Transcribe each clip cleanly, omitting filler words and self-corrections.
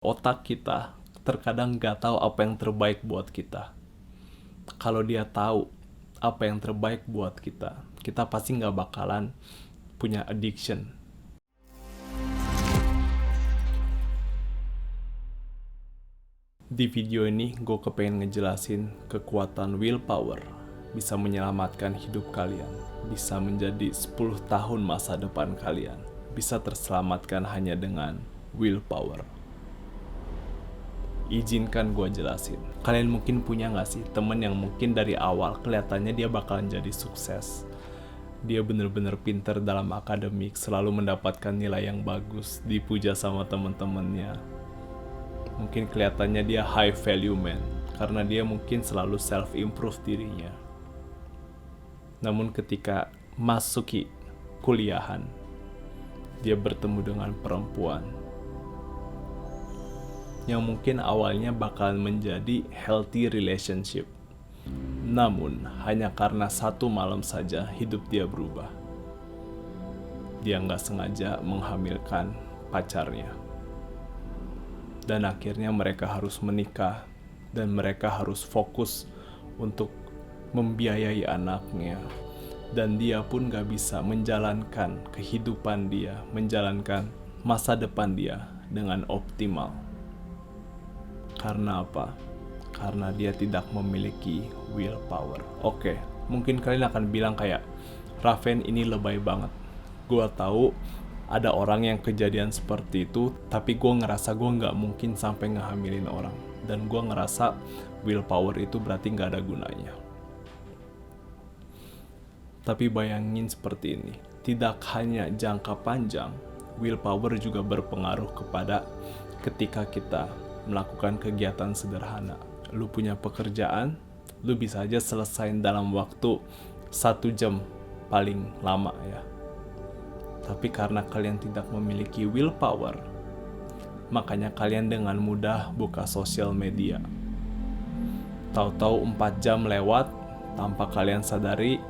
Otak kita terkadang gak tahu apa yang terbaik buat kita. Kalau dia tahu apa yang terbaik buat kita, kita pasti gak bakalan punya addiction. Di video ini gue kepengen ngejelasin kekuatan willpower bisa menyelamatkan hidup kalian, bisa menjadi 10 tahun masa depan kalian, bisa terselamatkan hanya dengan willpower. Izinkan gue jelasin. Kalian mungkin punya gak sih temen yang mungkin dari awal kelihatannya dia bakalan jadi sukses. Dia bener-bener pinter dalam akademik, selalu mendapatkan nilai yang bagus, dipuja sama temen-temennya. Mungkin kelihatannya dia high value man, karena dia mungkin selalu self-improve dirinya. Namun ketika masuki kuliahan, dia bertemu dengan perempuan yang mungkin awalnya bakalan menjadi healthy relationship. Namun, hanya karena satu malam saja hidup dia berubah. Dia nggak sengaja menghamilkan pacarnya. Dan akhirnya mereka harus menikah dan mereka harus fokus untuk membiayai anaknya. Dan dia pun gak bisa menjalankan kehidupan dia, menjalankan masa depan dia dengan optimal. Karena apa? Karena dia tidak memiliki willpower. Oke, mungkin kalian akan bilang kayak, Raven ini lebay banget. Gua tahu ada orang yang kejadian seperti itu, tapi gue ngerasa gue nggak mungkin sampai ngehamilin orang. Dan gue ngerasa willpower itu berarti nggak ada gunanya. Tapi bayangin seperti ini, tidak hanya jangka panjang, willpower juga berpengaruh kepada ketika kita melakukan kegiatan sederhana. Lu punya pekerjaan, lu bisa aja selesain dalam waktu 1 jam paling lama ya. Tapi karena kalian tidak memiliki willpower, makanya kalian dengan mudah buka sosial media. Tahu-tahu 4 jam lewat, tanpa kalian sadari,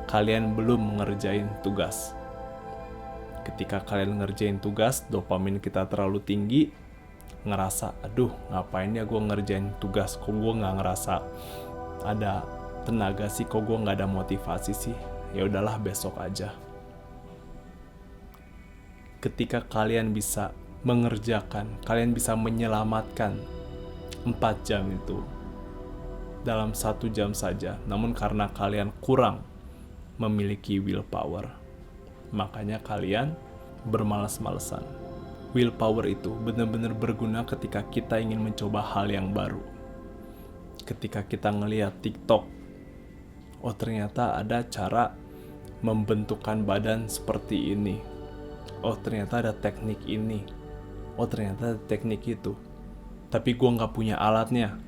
kalian belum mengerjain tugas. Ketika kalian ngerjain tugas, dopamin kita terlalu tinggi, ngerasa, aduh ngapain ya gue ngerjain tugas, kok gue nggak ngerasa ada tenaga sih, kok gue nggak ada motivasi sih, ya udahlah besok aja. Ketika kalian bisa mengerjakan, kalian bisa menyelamatkan 4 jam itu dalam 1 jam saja, namun karena kalian kurang memiliki willpower, makanya kalian bermalas-malesan. Willpower itu benar-benar berguna ketika kita ingin mencoba hal yang baru. Ketika kita ngelihat TikTok, oh ternyata ada cara membentukkan badan seperti ini. Oh ternyata ada teknik ini. Oh ternyata ada teknik itu. Tapi gue gak punya alatnya.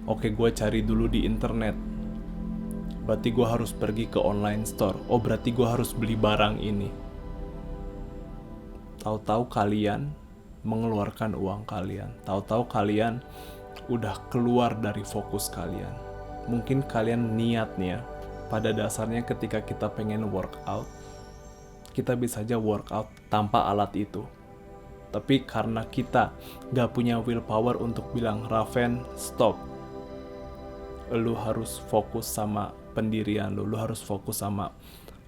Oke, gue cari dulu di internet. Berarti gue harus pergi ke online store. Oh berarti gue harus beli barang ini. Tahu-tahu kalian mengeluarkan uang kalian. Tahu-tahu kalian udah keluar dari fokus kalian. Mungkin kalian niatnya, pada dasarnya ketika kita pengen workout, kita bisa aja workout tanpa alat itu. Tapi karena kita gak punya willpower untuk bilang, Raven, stop. Lu harus fokus sama pendirian lu harus fokus sama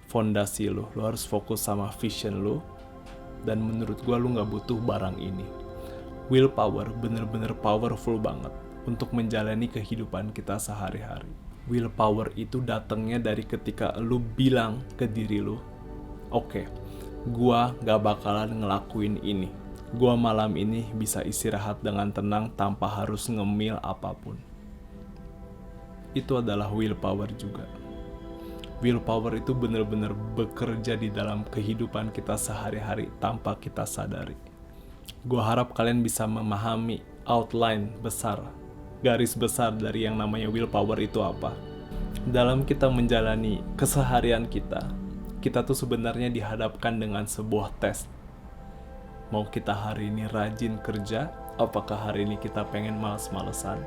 fondasi lu harus fokus sama vision lu. Dan menurut gue lu gak butuh barang ini. Willpower bener-bener powerful banget untuk menjalani kehidupan kita sehari-hari. Willpower itu datangnya dari ketika lu bilang ke diri lu, oke, gue gak bakalan ngelakuin ini. Gue malam ini bisa istirahat dengan tenang tanpa harus ngemil apapun. Itu adalah willpower juga. Willpower itu benar-benar bekerja di dalam kehidupan kita sehari-hari tanpa kita sadari. Gue harap kalian bisa memahami outline besar, garis besar dari yang namanya willpower itu apa. Dalam kita menjalani keseharian kita tuh sebenarnya dihadapkan dengan sebuah tes. Mau kita hari ini rajin kerja, apakah hari ini kita pengen males-malesan?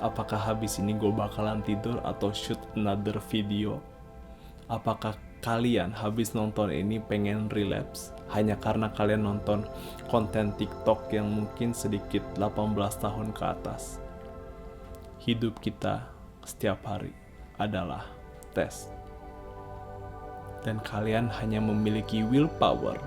Apakah habis ini gue bakalan tidur atau shoot another video? Apakah kalian habis nonton ini pengen relapse hanya karena kalian nonton konten TikTok yang mungkin sedikit 18 tahun ke atas. Hidup kita setiap hari adalah tes. Dan kalian hanya memiliki willpower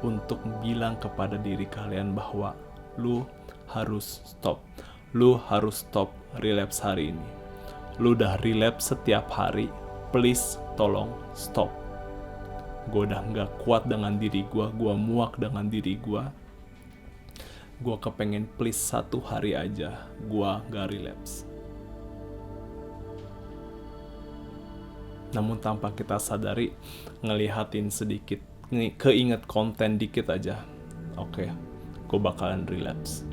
untuk bilang kepada diri kalian bahwa lu harus stop. Lu harus stop relapse hari ini. Lu udah relapse setiap hari, please tolong stop. Gue udah gak kuat dengan diri gue muak dengan diri gue kepengen please 1 hari aja gue gak relapse. Namun tanpa kita sadari, ngelihatin sedikit, keinget konten dikit aja, oke, gue bakalan relapse.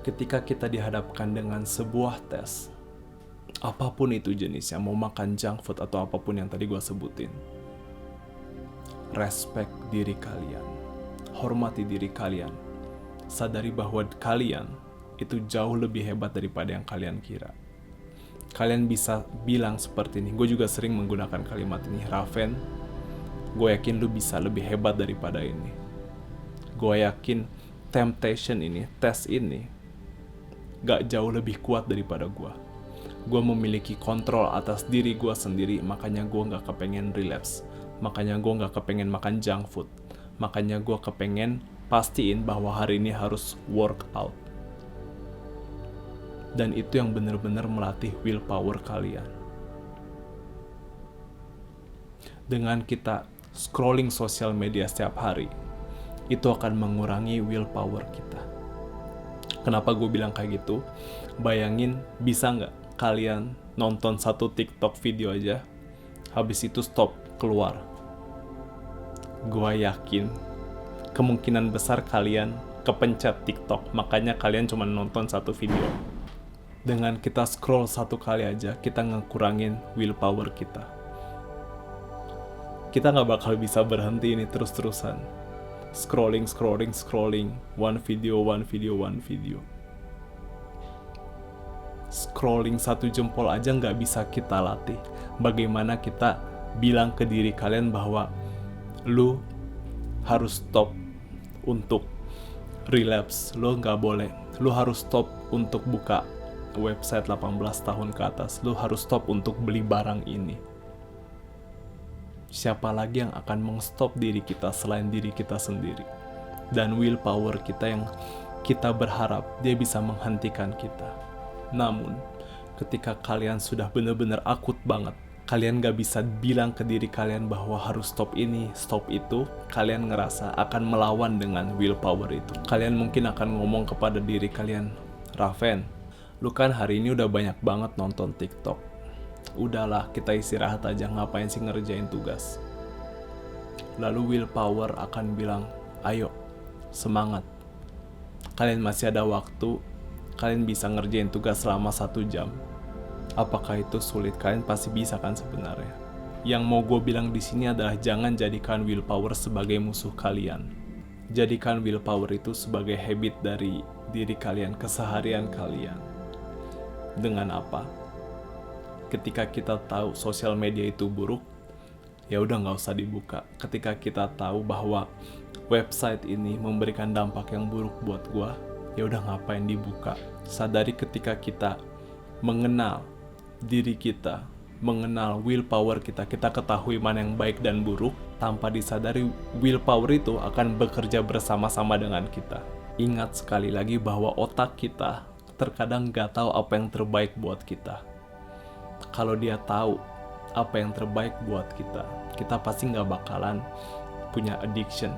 Ketika kita dihadapkan dengan sebuah tes, apapun itu jenisnya, mau makan junk food atau apapun yang tadi gue sebutin, respect diri kalian, hormati diri kalian, sadari bahwa kalian itu jauh lebih hebat daripada yang kalian kira. Kalian bisa bilang seperti ini, gue juga sering menggunakan kalimat ini, Raven, gue yakin lu bisa lebih hebat daripada ini. Gue yakin temptation ini, tes ini, gak jauh lebih kuat daripada gue. Gue memiliki kontrol atas diri gue sendiri, makanya gue gak kepengen relapse. Makanya gue gak kepengen makan junk food. Makanya gue kepengen pastiin bahwa hari ini harus workout. Dan itu yang benar-benar melatih willpower kalian. Dengan kita scrolling sosial media setiap hari, itu akan mengurangi willpower kita. Kenapa gue bilang kayak gitu? Bayangin, bisa nggak kalian nonton 1 TikTok video aja, habis itu stop, keluar. Gue yakin kemungkinan besar kalian kepencet TikTok, makanya kalian cuma nonton 1 video. Dengan kita scroll 1 kali aja, kita ngekurangin willpower kita. Kita nggak bakal bisa berhenti ini terus-terusan. Scrolling, one video. Scrolling 1 jempol aja nggak bisa kita latih. Bagaimana kita bilang ke diri kalian bahwa lu harus stop untuk relapse, lu nggak boleh. Lu harus stop untuk buka website 18 tahun ke atas. Lu harus stop untuk beli barang ini. Siapa lagi yang akan mengstop diri kita selain diri kita sendiri? Dan willpower kita yang kita berharap dia bisa menghentikan kita. Namun, ketika kalian sudah benar-benar akut banget, kalian gak bisa bilang ke diri kalian bahwa harus stop ini, stop itu, kalian ngerasa akan melawan dengan willpower itu. Kalian mungkin akan ngomong kepada diri kalian, Raven, lu kan hari ini udah banyak banget nonton TikTok. Udahlah, kita istirahat aja, ngapain sih ngerjain tugas? Lalu willpower akan bilang, ayo, semangat. Kalian masih ada waktu, kalian bisa ngerjain tugas selama 1 jam. Apakah itu sulit? Kalian pasti bisa kan sebenarnya. Yang mau gue bilang di sini adalah jangan jadikan willpower sebagai musuh kalian. Jadikan willpower itu sebagai habit dari diri kalian, keseharian kalian. Dengan apa? Ketika kita tahu sosial media itu buruk, ya udah nggak usah dibuka. Ketika kita tahu bahwa website ini memberikan dampak yang buruk buat gua, ya udah ngapain dibuka. Sadari ketika kita mengenal diri kita, mengenal willpower kita, kita ketahui mana yang baik dan buruk. Tanpa disadari, willpower itu akan bekerja bersama-sama dengan kita. Ingat sekali lagi bahwa otak kita terkadang nggak tahu apa yang terbaik buat kita. Kalau dia tahu apa yang terbaik buat kita, kita pasti nggak bakalan punya addiction.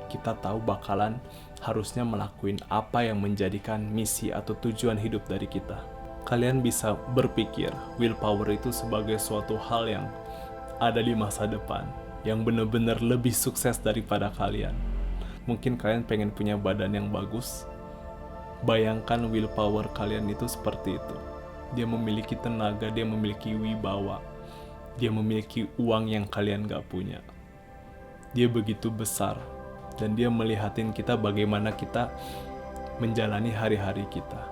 Kita tahu bakalan harusnya melakukan apa yang menjadikan misi atau tujuan hidup dari kita. Kalian bisa berpikir willpower itu sebagai suatu hal yang ada di masa depan, yang benar-benar lebih sukses daripada kalian. Mungkin kalian pengen punya badan yang bagus. Bayangkan willpower kalian itu seperti itu. Dia memiliki tenaga, dia memiliki wibawa, dia memiliki uang yang kalian gak punya. Dia begitu besar, dan dia melihatin kita bagaimana kita menjalani hari-hari kita.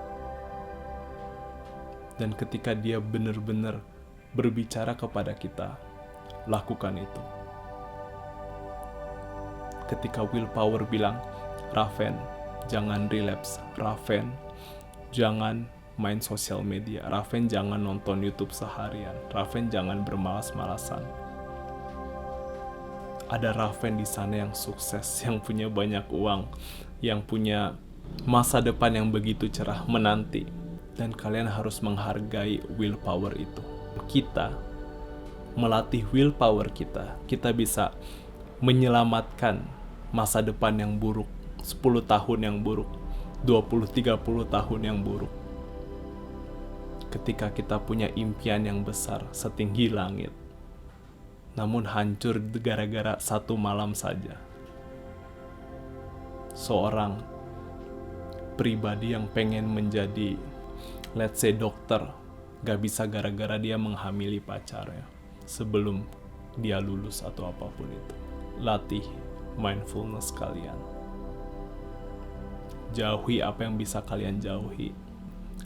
Dan ketika dia benar-benar berbicara kepada kita, lakukan itu. Ketika willpower bilang, Raven, jangan relapse. Raven, jangan main sosial media. Raven, jangan nonton YouTube seharian. Raven, jangan bermalas-malasan. Ada Raven di sana yang sukses, yang punya banyak uang, yang punya masa depan yang begitu cerah menanti. Dan kalian harus menghargai willpower itu. Kita melatih willpower kita bisa menyelamatkan masa depan yang buruk, 10 tahun yang buruk, 20-30 tahun yang buruk. Ketika kita punya impian yang besar setinggi langit, namun hancur gara-gara satu malam saja. Seorang pribadi yang pengen menjadi, let's say, dokter, gak bisa gara-gara dia menghamili pacarnya sebelum dia lulus atau apapun itu. Latih mindfulness kalian. Jauhi apa yang bisa kalian jauhi.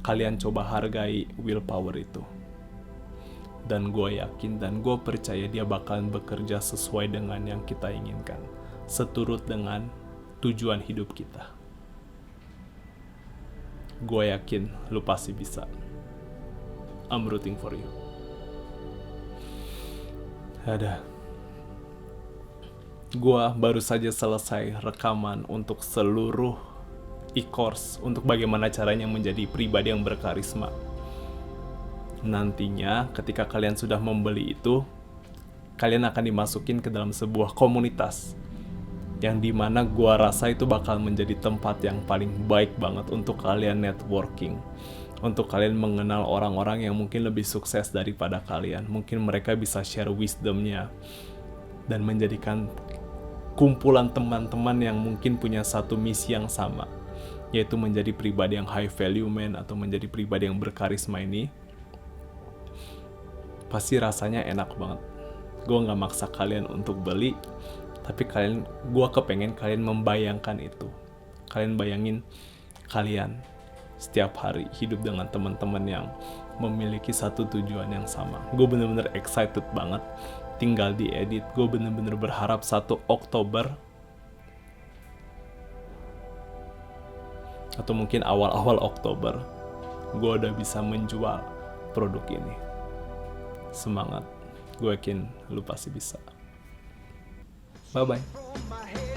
Kalian coba hargai willpower itu. Dan gue yakin dan gue percaya dia bakalan bekerja sesuai dengan yang kita inginkan, seturut dengan tujuan hidup kita. Gue yakin lu pasti bisa. I'm rooting for you. Gue baru saja selesai rekaman untuk seluruh e-course untuk bagaimana caranya menjadi pribadi yang berkarisma. Nantinya ketika kalian sudah membeli itu, kalian akan dimasukin ke dalam sebuah komunitas yang dimana gua rasa itu bakal menjadi tempat yang paling baik banget untuk kalian networking, untuk kalian mengenal orang-orang yang mungkin lebih sukses daripada kalian. Mungkin mereka bisa share wisdomnya dan menjadikan kumpulan teman-teman yang mungkin punya satu misi yang sama, yaitu menjadi pribadi yang high value man atau menjadi pribadi yang berkarisma ini. Pasti rasanya enak banget. Gue gak maksa kalian untuk beli, tapi gue kepengen kalian membayangkan itu. Kalian bayangin kalian setiap hari hidup dengan teman-teman yang memiliki satu tujuan yang sama. Gue bener-bener excited banget. Tinggal diedit. Gue bener-bener berharap 1 Oktober atau mungkin awal-awal Oktober gue udah bisa menjual produk ini. Semangat, gue yakin lu pasti bisa. Bye-bye.